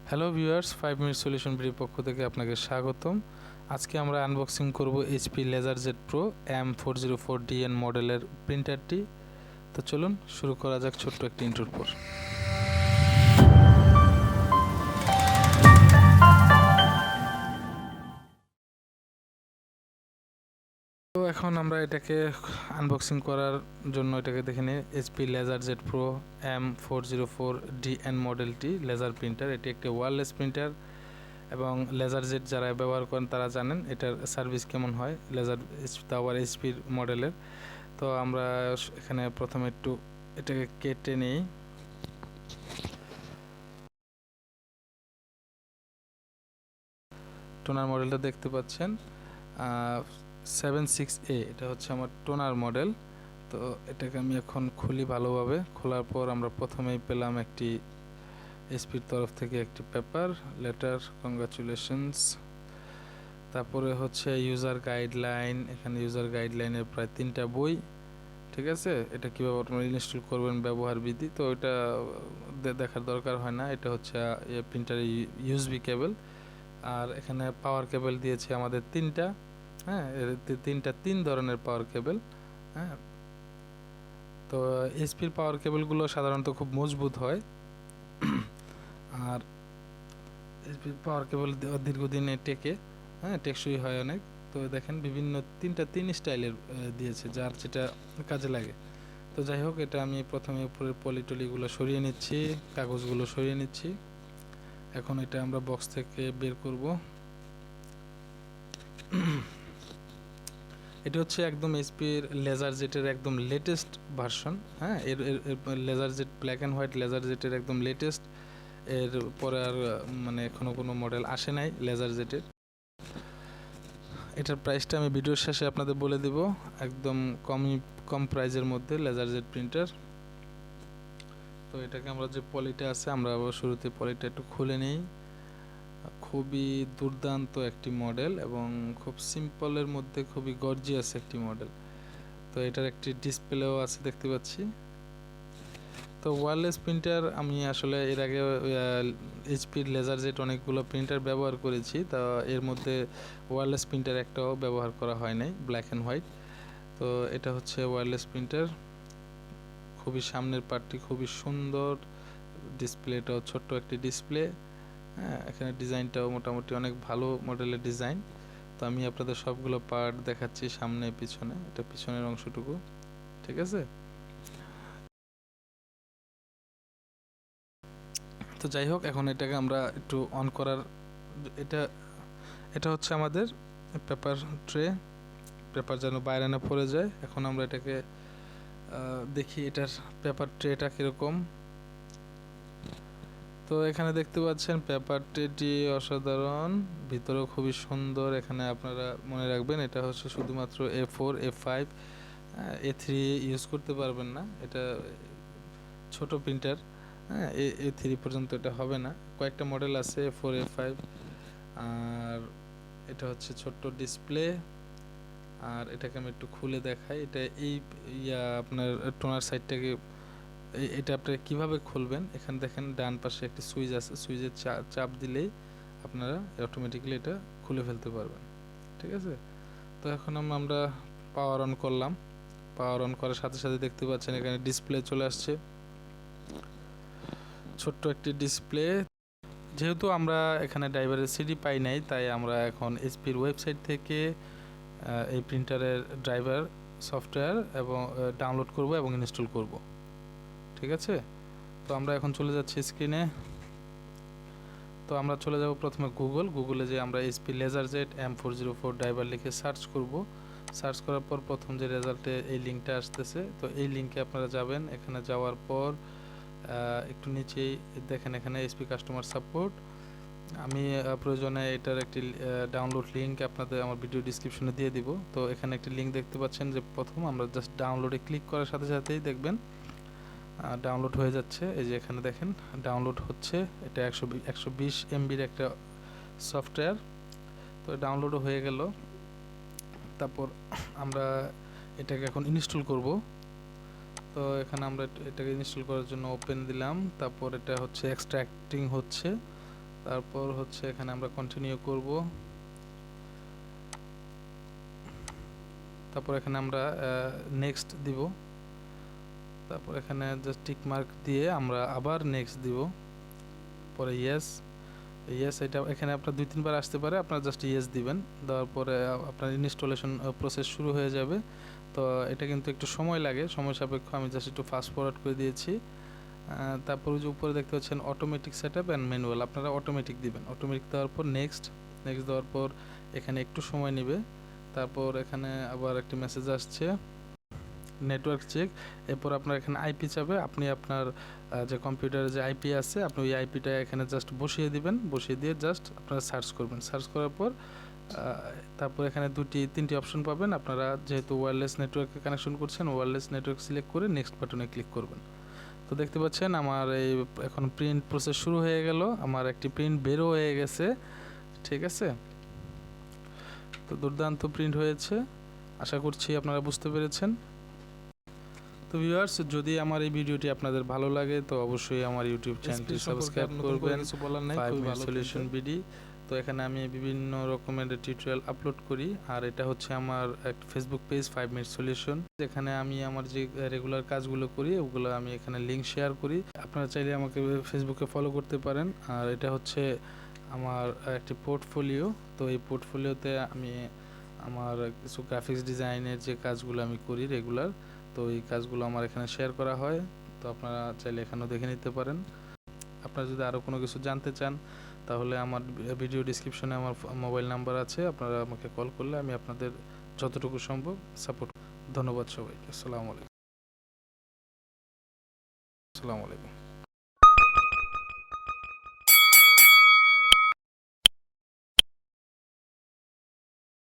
Hello viewers, 5 minute solution video পক্ষ থেকে আপনাকে স্বাগতম। আজকে আমরা আনবক্সিং করব এইচপি LaserJet Pro M404dn মডেলের প্রিন্টারটি। তো চলুন শুরু করা যাক ছোট্ট একটি ইন্ট্রোর পর। তো এখন আমরা এটাকে আনবক্সিং করার জন্য এটাকে দেখে নিই। এইচপি LaserJet Pro M404dn মডেলটি লেজার প্রিন্টার। এটি একটি ওয়্যারলেস প্রিন্টার এবং LaserJet যারা ব্যবহার করেন তারা জানেন এটার সার্ভিস কেমন হয়, লেজার আবার এইচপির মডেলের। তো আমরা এখানে প্রথমে একটু এটাকে কেটে নিই। টোনার মডেলটা দেখতে পাচ্ছেন 76A, এটা হচ্ছে আমার টোনার মডেল। তো এটাকে আমি এখন খুলি ভালোভাবে। খোলার পর আমরা প্রথমেই পেলাম একটি এইচপির তরফ থেকে একটি পেপার লেটার, কংগ্রাচুলেশনস। তারপরে হচ্ছে ইউজার গাইডলাইন। এখানে ইউজার গাইডলাইনের প্রায় 3টা বই, ঠিক আছে। এটা কীভাবে আপনারা ইনস্টল করবেন, ব্যবহার বিধি, তো এটা দেখার দরকার হয় না। এটা হচ্ছে প্রিন্টারের ইউএসবি কেবল। আর এখানে পাওয়ার কেবল দিয়েছে আমাদের 3টা, হ্যাঁ, 3 ধরনের পাওয়ার কেবল, হ্যাঁ। তো এইচপির পাওয়ার কেবলগুলো সাধারণত খুব মজবুত হয়, আর এইচপির পাওয়ার কেবল দীর্ঘদিনে টেকে, হ্যাঁ, টেকসই হয় অনেক। তো দেখেন বিভিন্ন 3 স্টাইলের দিয়েছে, যার যেটা কাজে লাগে। তো যাই হোক, এটা আমি প্রথমে উপরের পলিটলিগুলো সরিয়ে নিচ্ছি, কাগজগুলো সরিয়ে নিচ্ছি। এখন এটা আমরা বক্স থেকে বের করব। এটা হচ্ছে একদম এইচপির LaserJet-এর একদম লেটেস্ট ভার্সন, হ্যাঁ। এর LaserJet ব্ল্যাক অ্যান্ড হোয়াইট LaserJet-এর একদম লেটেস্ট। এর পরে আর মানে এখনও কোনো মডেল আসে নাই LaserJet-এর। এটার প্রাইসটা আমি ভিডিওর শেষে আপনাদের বলে দিব, একদম কম প্রাইজের মধ্যে LaserJet প্রিন্টার। তো এটাকে আমরা যে পলিটা আছে, আমরা আবার শুরুতে পলিটা একটু খুলে নিই। খুবই দুর্দান্ত একটি মডেল এবং খুব সিম্পলের মধ্যে খুবই গর্জিয়াস একটি মডেল। তো এটার একটি ডিসপ্লেও আছে দেখতে পাচ্ছি। তো ওয়্যারলেস প্রিন্টার আমি আসলে এর আগে এইচপির LaserJet অনেকগুলো প্রিন্টার ব্যবহার করেছি, তা এর মধ্যে ওয়্যারলেস প্রিন্টার একটাও ব্যবহার করা হয় নাই, ব্ল্যাক অ্যান্ড হোয়াইট। তো এটা হচ্ছে ওয়্যারলেস প্রিন্টার। খুবই সামনের পার্টটি খুবই সুন্দর, ডিসপ্লেটাও ছোট্ট একটি ডিসপ্লে, হ্যাঁ। এখানে ডিজাইনটাও মোটামুটি অনেক ভালো মডেলের ডিজাইন। তো আমি আপনাদের সবগুলো পার্ট দেখাচ্ছি, সামনে পিছনে। এটা পিছনের অংশটুকু, ঠিক আছে। তো যাই হোক, এখন এটাকে আমরা একটু অন করার, এটা হচ্ছে আমাদের পেপার ট্রে। পেপার যেন বাইরে না পড়ে যায়। এখন আমরা এটাকে দেখি এটার পেপার ট্রেটা কীরকম। তো এখানে দেখতে পাচ্ছেন পেপার ট্রেটি অসাধারণ, ভিতরেও খুবই সুন্দর। এখানে আপনারা মনে রাখবেন এটা হচ্ছে শুধুমাত্র A4 A5 A3 ইউজ করতে পারবেন না, এটা ছোট প্রিন্টার, হ্যাঁ। A3 পর্যন্ত এটা হবে না। কয়েকটা মডেল আছে A4 A5। আর এটা হচ্ছে ছোট্ট ডিসপ্লে। আর এটাকে আমি একটু খুলে দেখাই। এটা এই আপনার টোনার সাইডটাকে, এটা আপনারা কীভাবে খুলবেন, এখানে দেখেন ডান পাশে একটি সুইচ আছে, সুইচের চাপ দিলেই আপনারা অটোমেটিক্যালি এটা খুলে ফেলতে পারবেন, ঠিক আছে। তো এখন আমরা পাওয়ার অন করলাম। পাওয়ার অন করার সাথে সাথে দেখতে পাচ্ছেন এখানে ডিসপ্লে চলে আসছে, ছোট্ট একটি ডিসপ্লে। যেহেতু আমরা এখানে ড্রাইভারের সিডি পাই নাই, তাই আমরা এখন এইচপির ওয়েবসাইট থেকে এই প্রিন্টারের ড্রাইভার সফটওয়্যার এবং ডাউনলোড করব এবং ইনস্টল করব, ঠিক আছে। তো আমরা এখন চলে যাচ্ছি স্ক্রিনে। তো আমরা চলে যাব প্রথমে গুগলে, যে আমরা এইচপি LaserJet M404 ড্রাইভার লিখে সার্চ করব। সার্চ করার পর প্রথম যে রেজাল্টে এই লিঙ্কটা আসতেছে, তো এই লিঙ্কে আপনারা যাবেন। এখানে যাওয়ার পর একটু নিচেই দেখেন এখানে এইচপি কাস্টমার সাপোর্ট। আমি প্রয়োজনে এটার একটি ডাউনলোড লিঙ্ক আপনাদের আমার ভিডিও ডিসক্রিপশনে দিয়ে দিব। তো এখানে একটি লিঙ্ক দেখতে পাচ্ছেন, যে প্রথম আমরা জাস্ট ডাউনলোডে ক্লিক করার সাথে সাথেই দেখবেন ডাউনলোড হয়ে যাচ্ছে। এই যে এখানে দেখেন ডাউনলোড হচ্ছে। এটা 120 MBর একটা সফটওয়্যার। তো ডাউনলোডও হয়ে গেল। তারপর আমরা এটাকে এখন ইনস্টল করব। তো এখানে আমরা এটাকে ইনস্টল করার জন্য ওপেন দিলাম। তারপর এটা হচ্ছে এক্সট্রাক্টিং হচ্ছে। তারপর হচ্ছে এখানে আমরা কন্টিনিউ করব। তারপর এখানে আমরা নেক্সট দিব। তারপর এখানে জাস্ট টিক মার্ক দিয়ে আমরা আবার নেক্সট দিব, পরে ইয়েস। এটা এখানে আপনার 2-3 বার আসতে পারে, আপনারা জাস্ট ইয়েস দিবেন। দেওয়ার পরে আপনার ইনস্টলেশন প্রসেস শুরু হয়ে যাবে। তো এটা কিন্তু একটু সময় লাগে, সময় সাপেক্ষ। আমি জাস্ট একটু ফাস্ট ফরওয়ার্ড করে দিয়েছি। তারপর যে উপরে দেখতে পাচ্ছেন অটোমেটিক সেটআপ অ্যান্ড ম্যানুয়াল, আপনারা অটোমেটিক দিবেন। অটোমেটিক দেওয়ার পর নেক্সট দেওয়ার পর এখানে একটু সময় নেবে। তারপর এখানে আবার একটি মেসেজ আসছে নেটওয়ার্ক চেক। এরপর আপনার এখানে আইপি চাবে, আপনি আপনার যে কম্পিউটারে যে আইপি আছে আপনি ওই আইপিটা এখানে জাস্ট বসিয়ে দিবেন। বসিয়ে দিয়ে জাস্ট আপনারা সার্চ করবেন। সার্চ করার পর তারপর এখানে 2-3টি অপশন পাবেন। আপনারা যেহেতু ওয়্যারলেস নেটওয়ার্কে কানেকশন করছেন, ওয়্যারলেস নেটওয়ার্ক সিলেক্ট করে নেক্সট বাটনে ক্লিক করবেন। তো দেখতে পাচ্ছেন আমার এই এখন প্রিন্ট প্রসেস শুরু হয়ে গেল, আমার একটি প্রিন্ট বেরও হয়ে গেছে। ঠিক আছে, তো দুর্দান্ত প্রিন্ট হয়েছে। আশা করছি আপনারা বুঝতে পেরেছেন। তো ভিউয়ার্স, যদি আমার এই ভিডিওটি আপনাদের ভালো লাগে তো অবশ্যই আমার ইউটিউব চ্যানেলটি সাবস্ক্রাইব করবেন, 5 মিনিট সলিউশন বিডি। তো এখানে আমি বিভিন্ন রকমের টিউটোরিয়াল আপলোড করি। আর এটা হচ্ছে আমার একটা ফেসবুক পেজ 5 মিনিট সলিউশন, যেখানে আমি আমার যে রেগুলার কাজগুলো করি ওগুলো আমি এখানে লিঙ্ক শেয়ার করি। আপনারা চাইলে আমাকে ফেসবুকে ফলো করতে পারেন। আর এটা হচ্ছে আমার একটি পোর্টফোলিও। তো এই পোর্টফোলিওতে আমি আমার কিছু গ্রাফিক্স ডিজাইনের যে কাজগুলো আমি করি রেগুলার, তো এই কাজগুলো আমার এখানে শেয়ার করা হয়। তো আপনারা চাইলে এখানেও দেখে নিতে পারেন। আপনারা যদি আরও কোনো কিছু জানতে চান তাহলে আমার ভিডিও ডিসক্রিপশনে আমার মোবাইল নাম্বার আছে, আপনারা আমাকে কল করলে আমি আপনাদের যতটুকু সম্ভব সাপোর্ট। ধন্যবাদ সবাইকে। আসসালামু আলাইকুম।